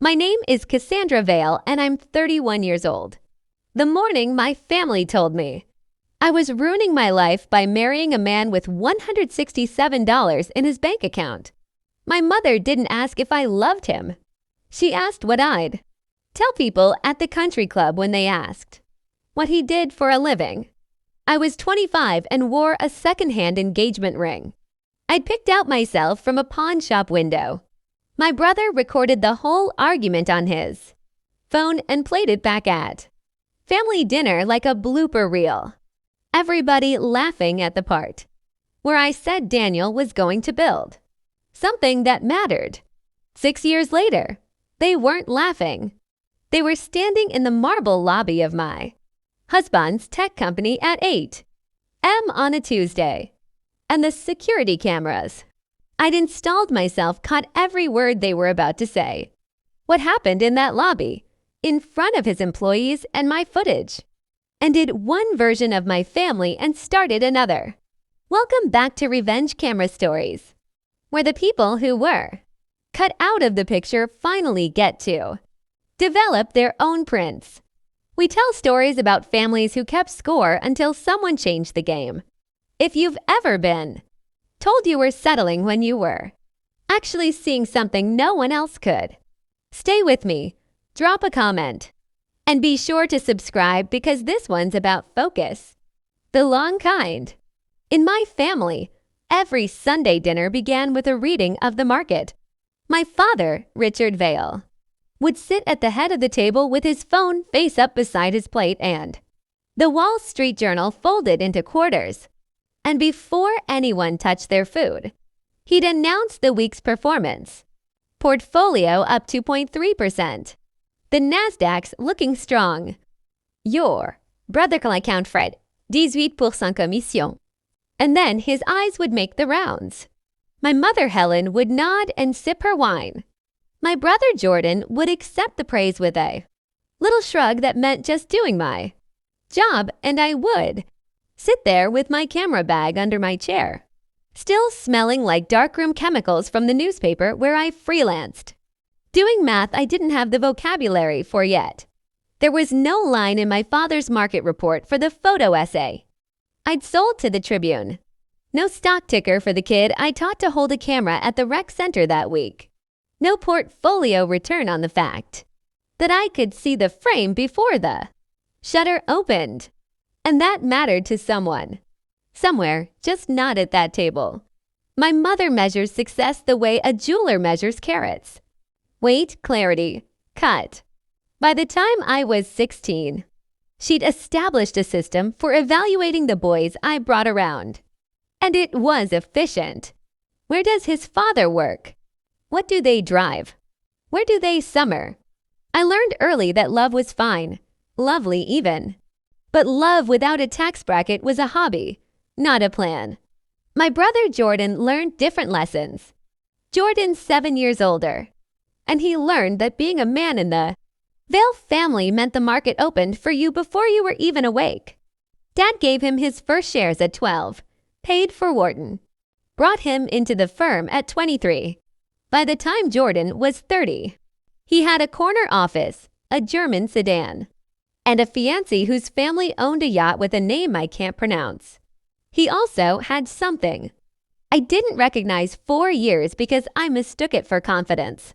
My name is Cassandra Vale, and I'm 31 years old. The morning my family told me I was ruining my life by marrying a man with $167 in his bank account. My mother didn't ask if I loved him. She asked what I'd tell people at the country club when they asked what he did for a living. I was 25 and wore a secondhand engagement ring I'd picked out myself from a pawn shop window. My brother recorded the whole argument on his phone and played it back at family dinner like a blooper reel. Everybody laughing at the part where I said Daniel was going to build something that mattered. 6 years later, they weren't laughing. They were standing in the marble lobby of my husband's tech company at 8 a.m. on a Tuesday. And the security cameras I'd installed myself caught every word they were about to say. What happened in that lobby, in front of his employees and my footage. Ended one version of my family and started another. Welcome back to Revenge Camera Stories, where the people who were cut out of the picture finally get to develop their own prints. We tell stories about families who kept score until someone changed the game. If you've ever been told you were settling when you were actually seeing something no one else could, stay with me, drop a comment, and be sure to subscribe because this one's about focus, the long kind. In my family, every Sunday dinner began with a reading of the market. My father, Richard Vale, would sit at the head of the table with his phone face up beside his plate and the Wall Street Journal folded into quarters. And before anyone touched their food, he'd announce the week's performance. Portfolio up 2.3%. The Nasdaq's looking strong. Your brother can account Fred, 18% commission. And then his eyes would make the rounds. My mother Helen would nod and sip her wine. My brother Jordan would accept the praise with a little shrug that meant just doing my job, and I would sit there with my camera bag under my chair, still smelling like darkroom chemicals from the newspaper where I freelanced. Doing math I didn't have the vocabulary for yet. There was no line in my father's market report for the photo essay I'd sold to the Tribune. No stock ticker for the kid I taught to hold a camera at the rec center that week. No portfolio return on the fact that I could see the frame before the shutter opened. And that mattered to someone. Somewhere, just not at that table. My mother measures success the way a jeweler measures carats. Weight, clarity, cut. By the time I was 16, she'd established a system for evaluating the boys I brought around. And it was efficient. Where does his father work? What do they drive? Where do they summer? I learned early that love was fine, lovely even. But love without a tax bracket was a hobby, not a plan. My brother Jordan learned different lessons. Jordan's 7 years older, and he learned that being a man in the Vale family meant the market opened for you before you were even awake. Dad gave him his first shares at 12, paid for Wharton, brought him into the firm at 23. By the time Jordan was 30, he had a corner office, a German sedan, and a fiancé whose family owned a yacht with a name I can't pronounce. He also had something I didn't recognize 4 years because I mistook it for confidence.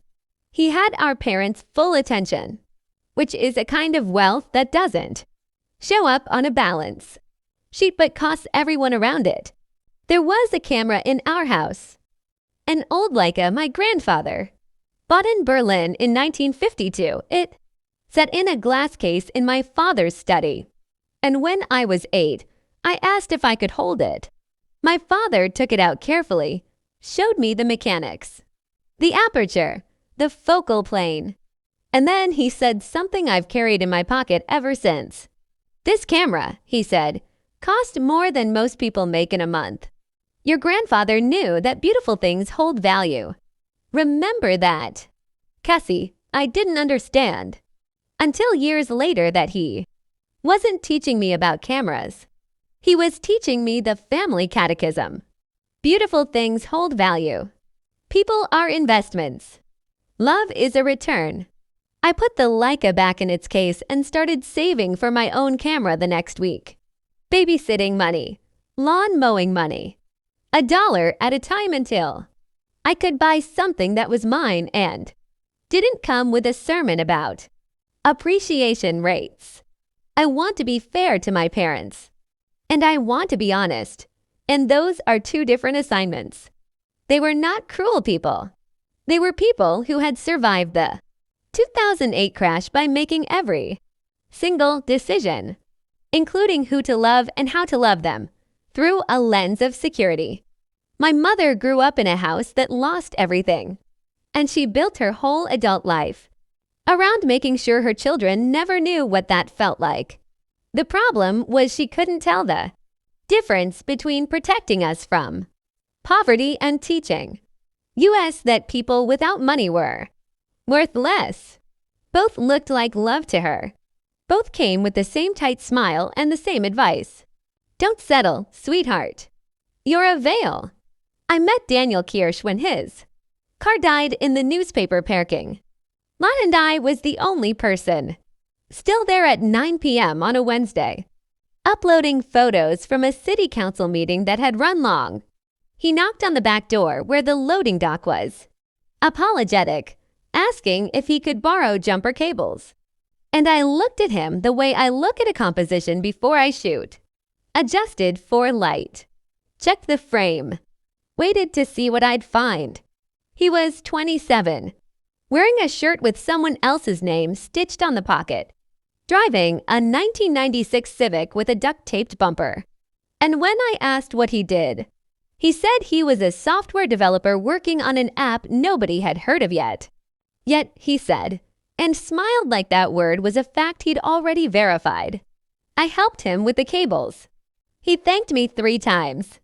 He had our parents' full attention, which is a kind of wealth that doesn't show up on a balance sheet but costs everyone around it. There was a camera in our house, an old Leica my grandfather bought in Berlin in 1952. It sat in a glass case in my father's study. And when I was 8, I asked if I could hold it. My father took it out carefully, showed me the mechanics, the aperture, the focal plane. And then he said something I've carried in my pocket ever since. This camera, he said, cost more than most people make in a month. Your grandfather knew that beautiful things hold value. Remember that. Cassie, I didn't understand until years later that he wasn't teaching me about cameras. He was teaching me the family catechism. Beautiful things hold value. People are investments. Love is a return. I put the Leica back in its case and started saving for my own camera the next week. Babysitting money, lawn mowing money, $1 at a time until I could buy something that was mine and didn't come with a sermon about appreciation rates. I want to be fair to my parents. And I want to be honest. And those are two different assignments. They were not cruel people. They were people who had survived the 2008 crash by making every single decision, including who to love and how to love them, through a lens of security. My mother grew up in a house that lost everything, and she built her whole adult life around making sure her children never knew what that felt like. The problem was she couldn't tell the difference between protecting us from poverty and teaching us that people without money were worth less. Both looked like love to her. Both came with the same tight smile and the same advice. Don't settle, sweetheart. You're a veil. I met Daniel Kirsch when his car died in the newspaper parking lot, and I was the only person still there at 9 p.m. on a Wednesday, uploading photos from a city council meeting that had run long. He knocked on the back door where the loading dock was, apologetic, asking if he could borrow jumper cables. And I looked at him the way I look at a composition before I shoot. Adjusted for light. Checked the frame. Waited to see what I'd find. He was 27, wearing a shirt with someone else's name stitched on the pocket, driving a 1996 Civic with a duct-taped bumper. And when I asked what he did, he said he was a software developer working on an app nobody had heard of yet. Yet, he said, and smiled like that word was a fact he'd already verified. I helped him with the cables. He thanked me 3 times.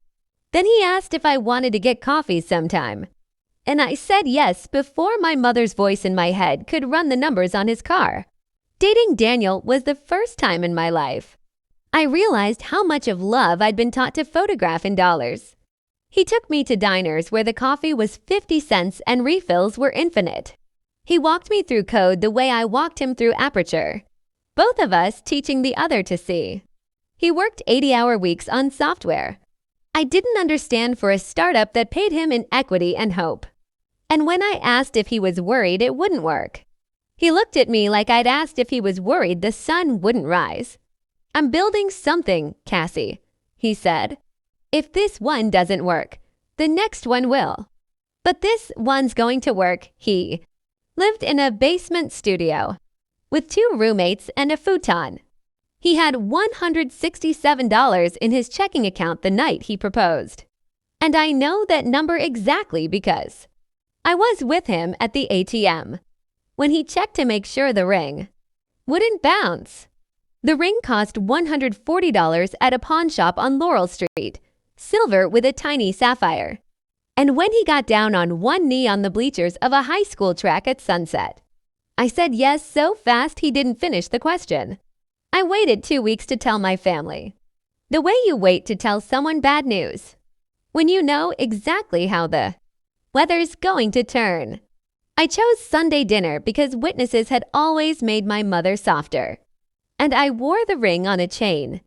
Then he asked if I wanted to get coffee sometime. And I said yes before my mother's voice in my head could run the numbers on his car. Dating Daniel was the first time in my life I realized how much of love I'd been taught to photograph in dollars. He took me to diners where the coffee was 50 cents and refills were infinite. He walked me through code the way I walked him through Aperture, both of us teaching the other to see. He worked 80-hour weeks on software I didn't understand for a startup that paid him in equity and hope. And when I asked if he was worried it wouldn't work, he looked at me like I'd asked if he was worried the sun wouldn't rise. I'm building something, Cassie, he said. If this one doesn't work, the next one will. But this one's going to work. He lived in a basement studio with 2 roommates and a futon. He had $167 in his checking account the night he proposed. And I know that number exactly because I was with him at the ATM when he checked to make sure the ring wouldn't bounce. The ring cost $140 at a pawn shop on Laurel Street, silver with a tiny sapphire. And when he got down on one knee on the bleachers of a high school track at sunset, I said yes so fast he didn't finish the question. I waited 2 weeks to tell my family. The way you wait to tell someone bad news, when you know exactly how the weather's going to turn. I chose Sunday dinner because witnesses had always made my mother softer. And I wore the ring on a chain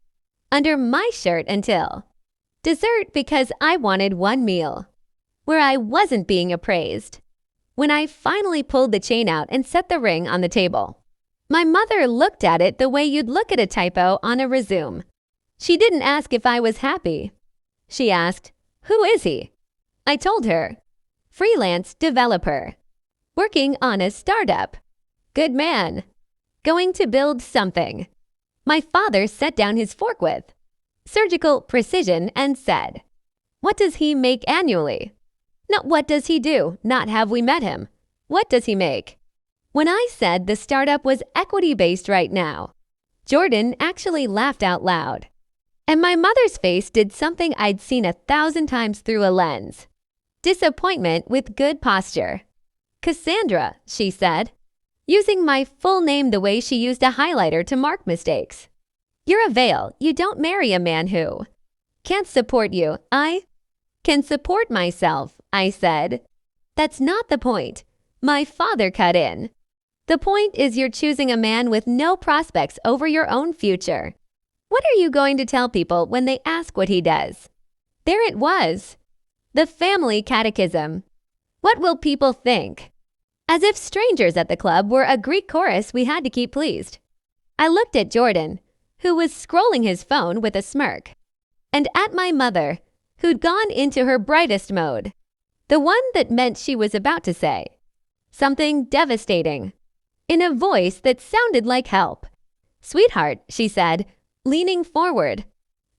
under my shirt until dessert because I wanted one meal where I wasn't being appraised. When I finally pulled the chain out and set the ring on the table, my mother looked at it the way you'd look at a typo on a resume. She didn't ask if I was happy. She asked, "Who is he?" I told her, "Freelance developer, working on a startup. Good man. Going to build something my father set down his fork with surgical precision and said, 'What does he make annually?' Not what does he do, not have we met him. What does he make?" When I said the startup was equity-based right now, Jordan actually laughed out loud. And my mother's face did something I'd seen 1,000 times through a lens. Disappointment with good posture. "Cassandra," she said, using my full name the way she used a highlighter to mark mistakes. "You're a veil. You don't marry a man who can't support you." "I can support myself," I said. "That's not the point." My father cut in. The point is you're choosing a man with no prospects over your own future. What are you going to tell people when they ask what he does? There it was. The family catechism. What will people think? As if strangers at the club were a Greek chorus we had to keep pleased. I looked at Jordan, who was scrolling his phone with a smirk, and at my mother, who'd gone into her brightest mode, the one that meant she was about to say something devastating, in a voice that sounded like help. "Sweetheart," she said, leaning forward,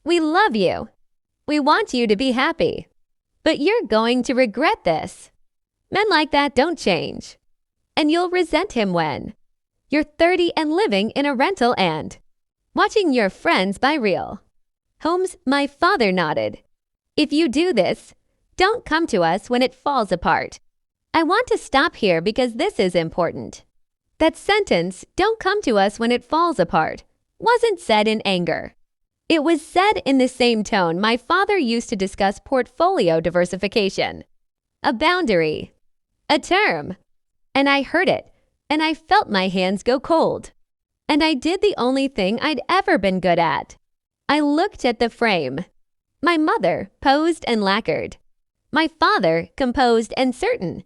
"we love you. We want you to be happy. But you're going to regret this. Men like that don't change. And you'll resent him when you're 30 and living in a rental and watching your friends buy real homes." My father nodded. "If you do this, don't come to us when it falls apart." I want to stop here because this is important. That sentence, "don't come to us when it falls apart," wasn't said in anger. It was said in the same tone my father used to discuss portfolio diversification. A boundary. A term. And I heard it, and I felt my hands go cold. And I did the only thing I'd ever been good at. I looked at the frame. My mother, posed and lacquered. My father, composed and certain.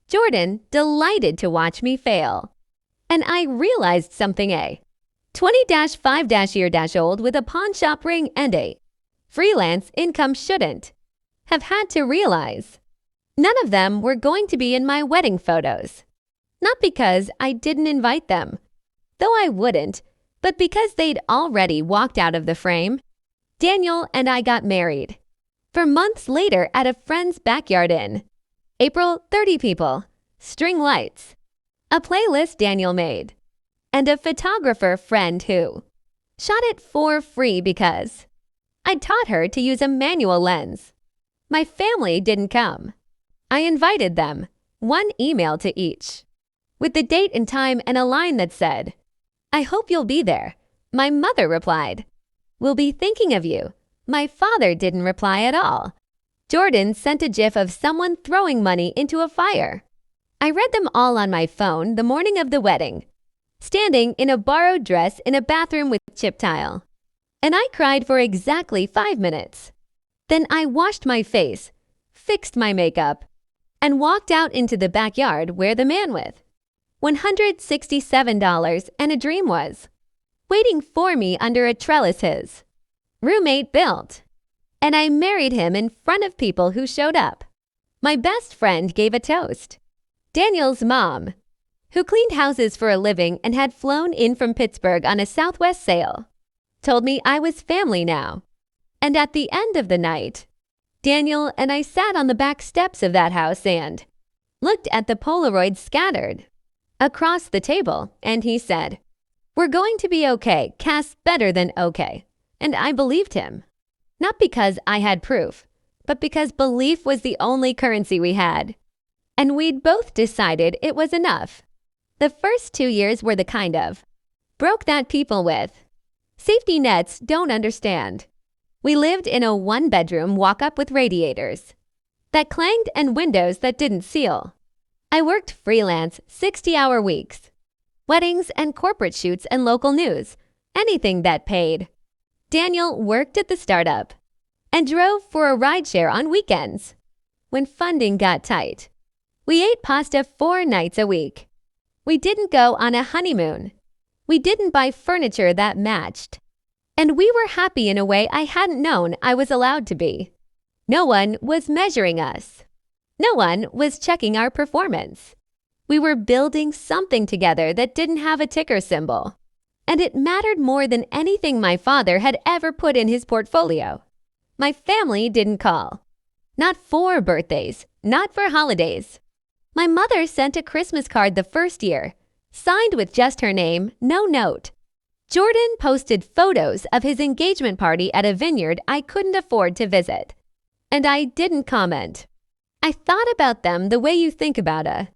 Jordan, delighted to watch me fail. And I realized something. 20-5-year-old with a pawn shop ring and a freelance income shouldn't have had to realize. None of them were going to be in my wedding photos. Not because I didn't invite them, though I wouldn't, but because they'd already walked out of the frame. Daniel and I got married. For months later at a friend's backyard in April. 30 people, string lights, a playlist Daniel made, and a photographer friend who shot it for free because I taught her to use a manual lens. My family didn't come. I invited them, one email to each, with the date and time and a line that said, "I hope you'll be there." My mother replied, "We'll be thinking of you." My father didn't reply at all. Jordan sent a gif of someone throwing money into a fire. I read them all on my phone the morning of the wedding, standing in a borrowed dress in a bathroom with chip tile. And I cried for exactly 5 minutes. Then I washed my face, fixed my makeup, and walked out into the backyard where the man with $167 and a dream was waiting for me under a trellis his roommate built. And I married him in front of people who showed up. My best friend gave a toast. Daniel's mom, who cleaned houses for a living and had flown in from Pittsburgh on a Southwest sale, told me I was family now. And at the end of the night, Daniel and I sat on the back steps of that house and looked at the Polaroids scattered across the table, and he said, "We're going to be okay, Cass, better than okay." And I believed him. Not because I had proof, but because belief was the only currency we had. And we'd both decided it was enough. The first 2 years were the kind of broke that people with safety nets don't understand. We lived in a 1-bedroom walk-up with radiators that clanged and windows that didn't seal. I worked freelance 60-hour weeks, weddings and corporate shoots and local news, anything that paid. Daniel worked at the startup and drove for a rideshare on weekends. When funding got tight, we ate pasta 4 nights a week. We didn't go on a honeymoon. We didn't buy furniture that matched. And we were happy in a way I hadn't known I was allowed to be. No one was measuring us. No one was checking our performance. We were building something together that didn't have a ticker symbol. And it mattered more than anything my father had ever put in his portfolio. My family didn't call. Not for birthdays, not for holidays. My mother sent a Christmas card the first year, signed with just her name, no note. Jordan posted photos of his engagement party at a vineyard I couldn't afford to visit. And I didn't comment. I thought about them the way you think about a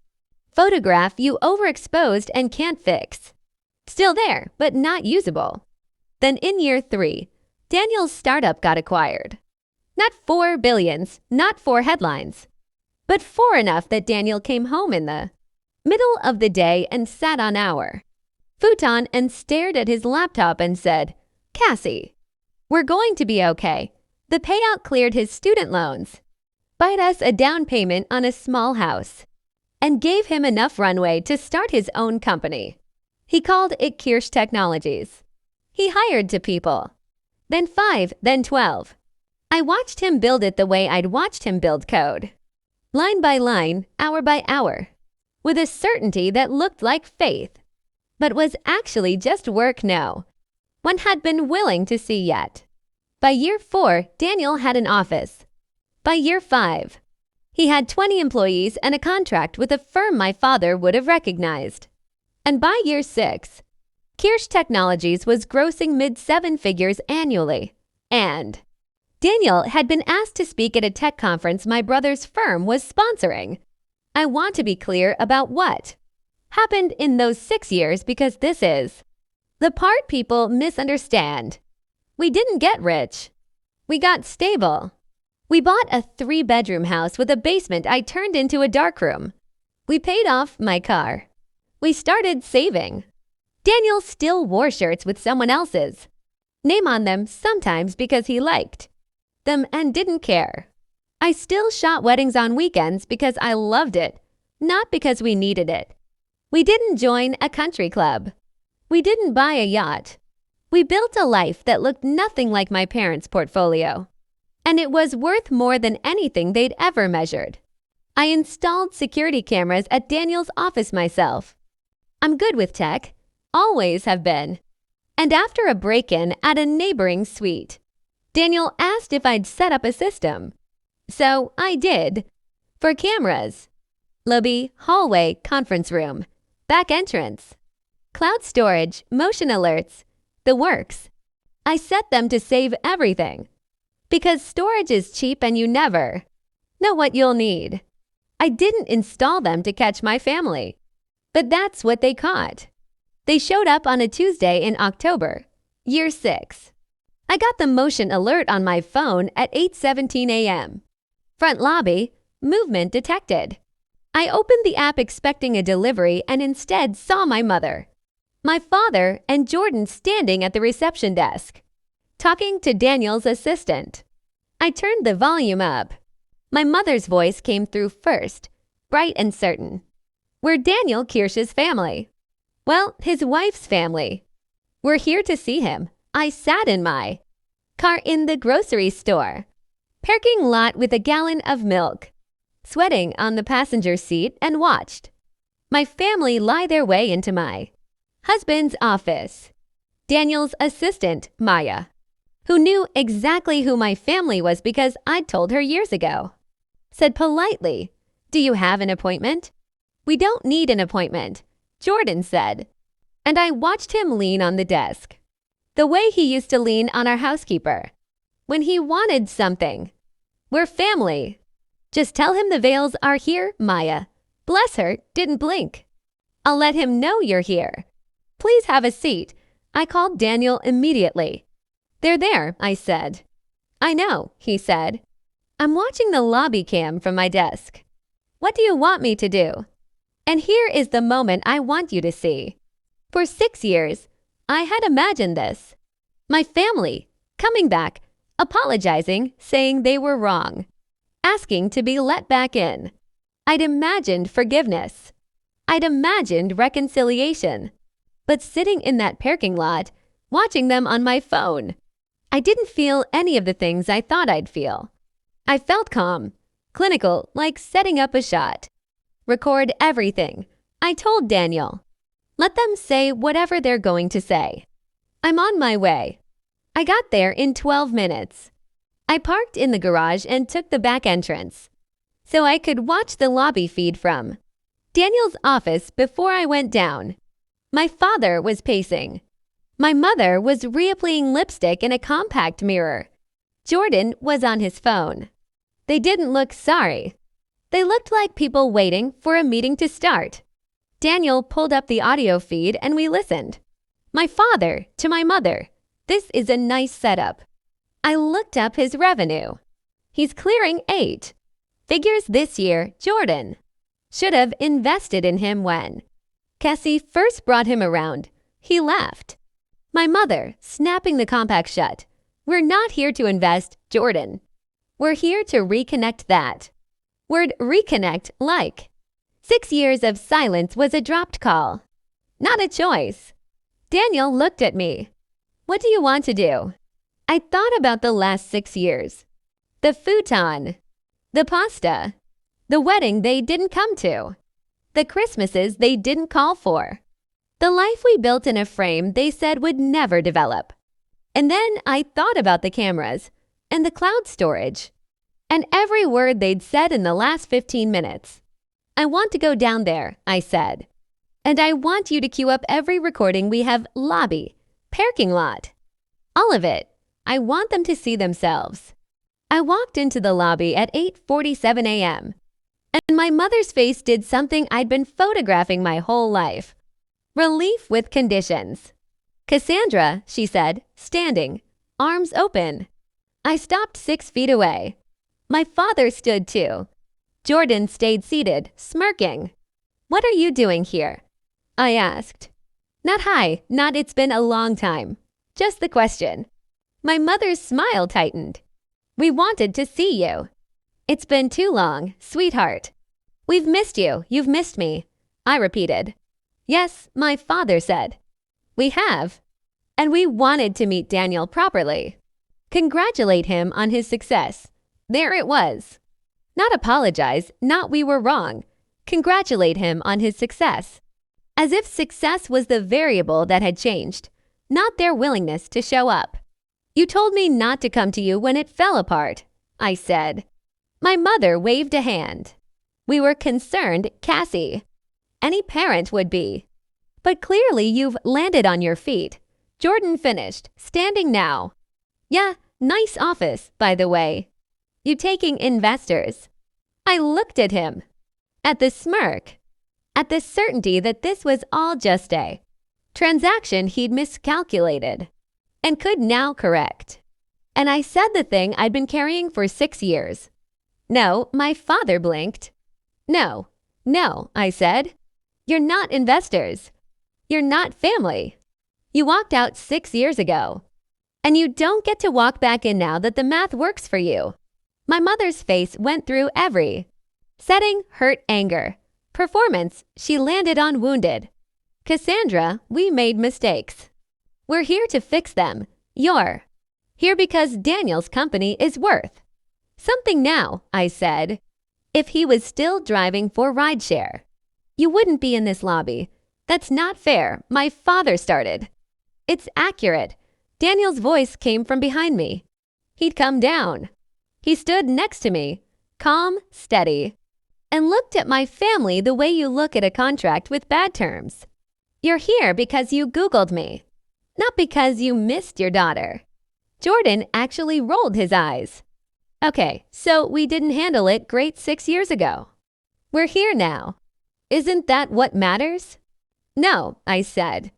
photograph you overexposed and can't fix. Still there, but not usable. Then in year 3, Daniel's startup got acquired. Not for billions, not for headlines, but for enough that Daniel came home in the Middle of the day and sat on our futon and stared at his laptop and said, "Cassie, we're going to be okay. The payout cleared his student loans, bought us a down payment on a small house, and gave him enough runway to start his own company. He called it Kirsch Technologies. He hired 2 people, then 5, then 12. I watched him build it the way I'd watched him build code. Line by line, hour by hour, with a certainty that looked like faith, but was actually just work one had been willing to see yet. By year 4, Daniel had an office. By year 5, he had 20 employees and a contract with a firm my father would have recognized. And by year 6, Kirsch Technologies was grossing mid-7 figures annually. And Daniel had been asked to speak at a tech conference my brother's firm was sponsoring. I want to be clear about what happened in those 6 years because this is the part people misunderstand. We didn't get rich. We got stable. We bought a 3-bedroom house with a basement I turned into a darkroom. We paid off my car. We started saving. Daniel still wore shirts with someone else's name on them sometimes because he liked them and didn't care. I still shot weddings on weekends because I loved it, not because we needed it. We didn't join a country club. We didn't buy a yacht. We built a life that looked nothing like my parents' portfolio, and it was worth more than anything they'd ever measured. I installed security cameras at Daniel's office myself. I'm good with tech, always have been. And after a break-in at a neighboring suite, Daniel asked if I'd set up a system. So I did. For cameras. Lobby, hallway, conference room, back entrance, cloud storage, motion alerts, the works. I set them to save everything. Because storage is cheap and you never know what you'll need. I didn't install them to catch my family. But that's what they caught. They showed up on a Tuesday in October, year 6. I got the motion alert on my phone at 8:17 a.m. Front lobby, movement detected. I opened the app expecting a delivery and instead saw my mother, my father, and Jordan standing at the reception desk, talking to Daniel's assistant. I turned the volume up. My mother's voice came through first, bright and certain. We're Daniel Kirsch's family. Well, his wife's family. We're here to see him. I sat in my car in the grocery store, parking lot with a gallon of milk, sweating on the passenger seat, and watched my family lie their way into my husband's office. Daniel's assistant, Maya, who knew exactly who my family was because I'd told her years ago, said politely, "Do you have an appointment?" "We don't need an appointment," Jordan said. And I watched him lean on the desk, the way he used to lean on our housekeeper when he wanted something. "We're family. Just tell him the Vales are here," Maya, bless her, didn't blink. "I'll let him know you're here. Please have a seat." I called Daniel immediately. "They're there," I said. "I know," he said. "I'm watching the lobby cam from my desk. What do you want me to do?" And here is the moment I want you to see. For 6 years, I had imagined this. My family coming back, apologizing, saying they were wrong, asking to be let back in. I'd imagined forgiveness. I'd imagined reconciliation. But sitting in that parking lot, watching them on my phone, I didn't feel any of the things I thought I'd feel. I felt calm, clinical, like setting up a shot. Record everything. I told Daniel, let them say whatever they're going to say. I'm on my way. I got there in 12 minutes. I parked in the garage and took the back entrance, so I could watch the lobby feed from Daniel's office before I went down. My father was pacing. My mother was reapplying lipstick in a compact mirror. Jordan was on his phone. They didn't look sorry. They looked like people waiting for a meeting to start. Daniel pulled up the audio feed and we listened. My father to my mother. This is a nice setup. I looked up his revenue. He's clearing 8 figures this year, Jordan. Should have invested in him when Cassie first brought him around. He left. My mother, snapping the compact shut. We're not here to invest, Jordan. We're here to reconnect that. Word reconnect like. 6 years of silence was a dropped call. Not a choice. Daniel looked at me. What do you want to do? I thought about the last 6 years. The futon. The pasta. The wedding they didn't come to. The Christmases they didn't call for. The life we built in a frame they said would never develop. And then I thought about the cameras and the cloud storage and every word they'd said in the last 15 minutes. I want to go down there, I said. And I want you to queue up every recording we have lobby, parking lot. All of it. I want them to see themselves. I walked into the lobby at 8:47 a.m. and my mother's face did something I'd been photographing my whole life. Relief with conditions. Cassandra, she said, standing, arms open. I stopped 6 feet away. My father stood too. Jordan stayed seated, smirking. What are you doing here? I asked. Not hi, not it's been a long time. Just the question. My mother's smile tightened. We wanted to see you. It's been too long, sweetheart. We've missed you, you've missed me. I repeated. Yes, my father said. We have. And we wanted to meet Daniel properly. Congratulate him on his success. There it was. Not apologize, not we were wrong. Congratulate him on his success. As if success was the variable that had changed, not their willingness to show up. You told me not to come to you when it fell apart, I said. My mother waved a hand. We were concerned, Cassie. Any parent would be. But clearly you've landed on your feet. Jordan finished, standing now. Yeah, nice office, by the way. You taking investors. I looked at him. At the smirk. At the certainty that this was all just a transaction he'd miscalculated and could now correct. And I said the thing I'd been carrying for 6 years. No, my father blinked. No, I said. You're not investors. You're not family. You walked out 6 years ago. And you don't get to walk back in now that the math works for you. My mother's face went through every setting, hurt, anger. Performance, she landed on wounded. Cassandra, we made mistakes. We're here to fix them. You're here because Daniel's company is worth something now, I said. If he was still driving for rideshare, you wouldn't be in this lobby. That's not fair. My father started. It's accurate. Daniel's voice came from behind me. He'd come down. He stood next to me, calm, steady, and looked at my family the way you look at a contract with bad terms. You're here because you Googled me, not because you missed your daughter. Jordan actually rolled his eyes. Okay, so we didn't handle it great 6 years ago. We're here now. Isn't that what matters? No, I said.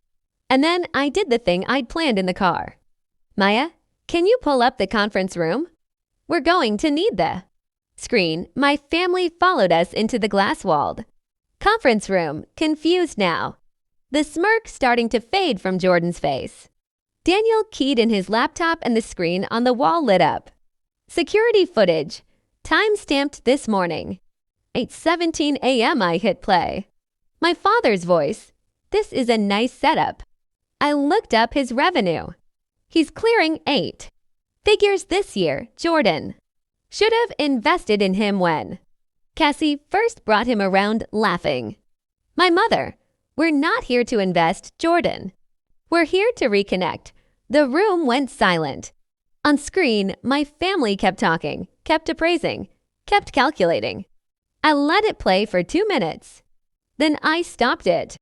And then I did the thing I'd planned in the car. Maya, can you pull up the conference room? We're going to need the screen. My family followed us into the glass-walled conference room, confused now. The smirk starting to fade from Jordan's face. Daniel keyed in his laptop and the screen on the wall lit up. Security footage. Time stamped this morning. 8:17 a.m. I hit play. My father's voice. This is a nice setup. I looked up his revenue. He's clearing 8 figures this year, Jordan. Should have invested in him when Cassie first brought him around laughing. My mother. We're not here to invest, Jordan. We're here to reconnect. The room went silent. On screen, my family kept talking, kept appraising, kept calculating. I let it play for 2 minutes. Then I stopped it.